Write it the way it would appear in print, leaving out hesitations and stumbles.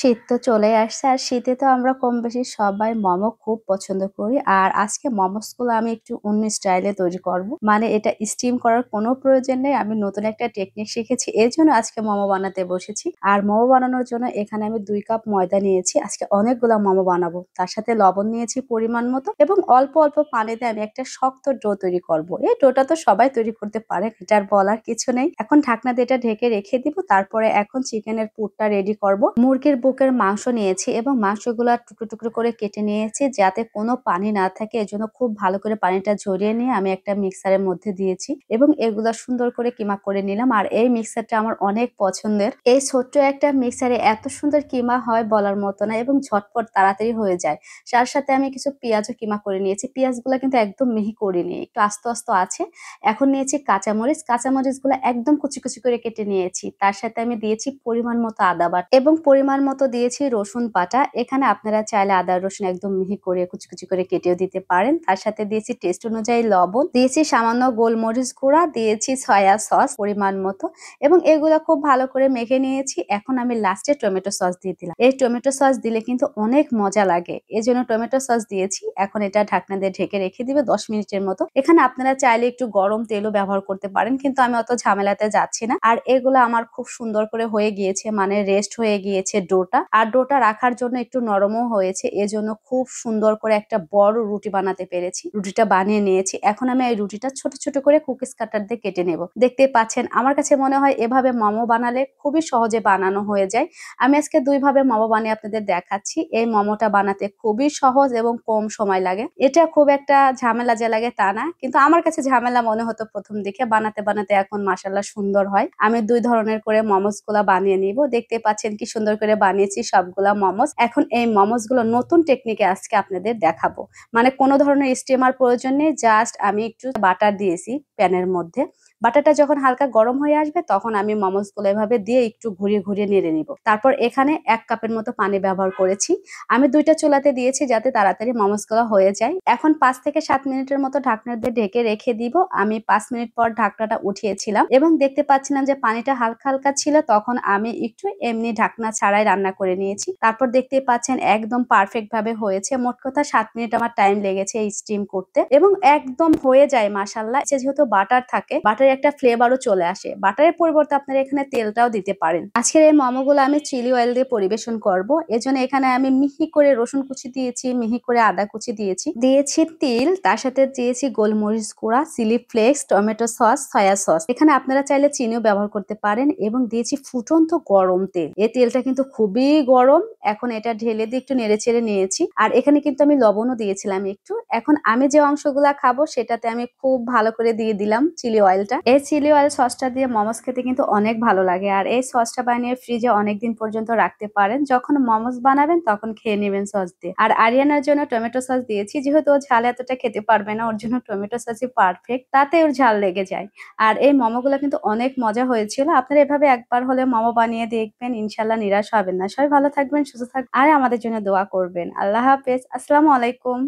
শীত তো চলেই আসছে আর শীতে তো আমরা কম বেশি সবাই মোমো খুব পছন্দ করি। আর আজকে মোমোস গুলো আমি একটু অন্য স্টাইলে তৈরি করব। মানে এটা স্টিম করার কোনো প্রয়োজন নেই, আমি নতুন একটা টেকনিক শিখেছি, এর জন্য আজকে মোমো বানাতে বসেছি। আর মোমো বানানোর জন্য এখানে আমি 2 কাপ ময়দা নিয়েছি। আজকে অনেকগুলো মোমো বানাবো, তার সাথে লবণ নিয়েছি পরিমাণ মতো এবং অল্প অল্প পানিতে আমি একটা শক্ত ডো তৈরি করব। এই ডোটা তো সবাই তৈরি করতে পারে, এটার বলার কিছু নেই। এখন ঢাকনা দিয়ে এটা ঢেকে রেখে দিব। তারপরে এখন চিকেনের পুরটা রেডি করব। মুরগির বুকের মাংস নিয়েছি এবং মাংসগুলো টুকরো টুকরো করে কেটে নিয়েছি যাতে কোনো পানি না থাকে, এজন্য খুব ভালো করে পানিটা ঝরিয়ে নিয়ে আমি একটা মিক্সারের মধ্যে দিয়েছি এবং এগুলা সুন্দর করে কিমা করে নিলাম। আর এই মিক্সারটা আমার অনেক পছন্দের। এই ছোট্ট একটা মিক্সারে এত সুন্দর কিমা হয় বলার মতো না এবং ঝটপট তাড়াতাড়ি হয়ে যায়। তার সাথে আমি কিছু পেঁয়াজও কিমা করে নিয়েছি। পেঁয়াজগুলো কিন্তু একদম মিহি করিনি, একটু আস্ত আস্ত আছে। এখন নিয়েছি কাঁচামরিচ, কাঁচামরিচগুলো একদম কুচি কুচি করে কেটে নিয়েছি। তার সাথে আমি দিয়েছি পরিমাণ মতো আদা বাটা এবং পরিমাণ মতো দিয়েছি রসুন বাটা। এখানে আপনারা চাইলে আদা রসুন একদম মিহি করে কুচি কুচি করে কেটেও দিতে পারেন। তার সাথে দিয়েছি টেস্ট অনুযায়ী লবণ, দিয়েছি সামান্য গোলমরিচ গুঁড়া, দিয়েছি সয়া সস পরিমাণ মতো এবং এগুলো খুব ভালো করে মেখে নিয়েছি। এখন আমি লাস্টে টমেটো সস দিয়ে দিলাম। এই টমেটো সস দিলে কিন্তু অনেক মজা লাগে, এই জন্য টমেটো সস দিয়েছি। এখন এটা ঢাকনা দিয়ে ঢেকে রেখে দিবে 10 মিনিটের মতো। এখানে আপনারা চাইলে একটু গরম তেলও ব্যবহার করতে পারেন, কিন্তু আমি অত ঝামেলাতে যাচ্ছি না। আর এগুলো আমার খুব সুন্দর করে হয়ে গিয়েছে, মানে রেস্ট হয়ে গিয়েছে ডোটা। আর ডোটা রাখার জন্য একটু নরমও হয়েছে, এজন্য খুব সুন্দর করে একটা বড় রুটি বানাতে পেরেছি। রুটিটা বানিয়ে নিয়েছি। এখন আমি এই রুটিটা ছোট ছোট করে কুকিজ কাটার দিয়ে কেটে নেব। দেখতে পাচ্ছেন, আমার কাছে মনে হয় এভাবে মোমো বানালে খুবই সহজে বানানো হয়ে যায়। আমি আজকে 2 ভাবে মোমো বানিয়ে আপনাদের দেখাচ্ছি। এই মোমোটা বানাতে খুবই সহজ এবং কম সময় লাগে। এটা খুব একটা ঝামেলা যে লাগে তা না, কিন্তু আমার কাছে ঝামেলা মনে হতো প্রথম দিকে। বানাতে বানাতে এখন মাশাআল্লাহ সুন্দর হয়। আমি 2 ধরনের করে মোমোস গুলা বানিয়ে নিব। দেখতে পাচ্ছেন কি সুন্দর করে বানিয়েছি সবগুলা মোমোস। এখন এই মোমোস গুলো নতুন টেকনিকে আজকে আপনাদের দেখাবো। মানে কোনো ধরনের স্টিমার প্রয়োজন নেই, জাস্ট আমি একটু বাটার দিয়েছি প্যানের মধ্যে। বাটারটা যখন হালকা গরম হয়ে আসবে তখন আমি মোমোস গুলো এভাবে দিয়ে একটু ঘুরিয়ে ঘুরিয়ে নেড়ে নিব। তারপর এখানে 1 কাপের মতো পানি ব্যবহার করেছি। আমি 2টা চুলাতে দিয়েছি যাতে তাড়াতাড়ি মোমোস গুলো হয়ে যায়। এখন 5 থেকে 7 মিনিটের মতো ঢাকনা দিয়ে ঢেকে রেখে দিব। আমি 5 মিনিট পর ঢাকনাটা উঠিয়েছিলাম এবং দেখতে পাচ্ছিলাম যে পানিটা হালকা হালকা ছিল, তখন আমি একটু এমনি ঢাকনা ছাড়াই রান্না করে নিয়েছি। তারপর দেখতে পাচ্ছেন একদম পারফেক্ট ভাবে হয়েছে। মোট কথা 7 মিনিট আমার টাইম লেগেছে এই স্টিম করতে এবং একদম হয়ে যায় মাশাআল্লাহ। যেহেতু বাটার থাকে, বাটারের একটা ফ্লেভারও চলে আসে। বাটারের পরিবর্তে আপনারা এখানে তেলটাও দিতে পারেন। আজকের এই মোমোগুলো আমি চিলি অয়েল দিয়ে পরিবেশন করব, এজন্য এখানে আমি মিহি করে রসুন কুচি দিয়েছি, মিহি করে আদা কুচি দিয়েছি তিল, তার সাথে দিয়েছি গোলমরিচ গুঁড়া, chilli flakes, tomato sauce, soya sauce. এখানে আপনারা চাইলে চিনিও ব্যবহার করতে পারেন এবং দিয়েছি ফুটন্ত গরম তেল। এই তেলটা কিন্তু খুবই গরম। এখন এটা ঢেলে দিয়ে একটু নেড়ে চেড়ে নিয়েছি। আর এখানে কিন্তু আমি লবণও দিয়েছিলাম একটু। এখন আমি যে অংশগুলা খাবো সেটাতে আমি খুব ভালো করে দিয়ে দিলাম চিলি অয়েলটা। এই চিলি অয়েল সসটা দিয়ে মোমোস খেতে কিন্তু অনেক ভালো লাগে। আর এই সসটা বানিয়ে ফ্রিজে অনেকদিন পর্যন্ত রাখতে পারেন, যখন মোমোস বানাবেন তখন খেয়ে নেবেন সস দিয়ে। আর আরিয়ানার জন্য টমেটো সস দিয়েছি, যেহেতু ও ঝাল এতটা খেতে পারবে না, ওর জন্য টমেটো সসই পারফেক্ট, তাতে ওর ঝাল লেগে যায়। আর এই মোমোগুলো কিন্তু অনেক মজা হয়েছিল। আপনারা এভাবে একবার হলে মোমো বানিয়ে দেখবেন, ইনশাল্লাহ নিরাশ হবেন না। সবাই ভালো থাকবেন, সুস্থ থাকবেন আর আমাদের জন্য দোয়া করবেন। আল্লাহ হাফেজ, আসসালামু আলাইকুম।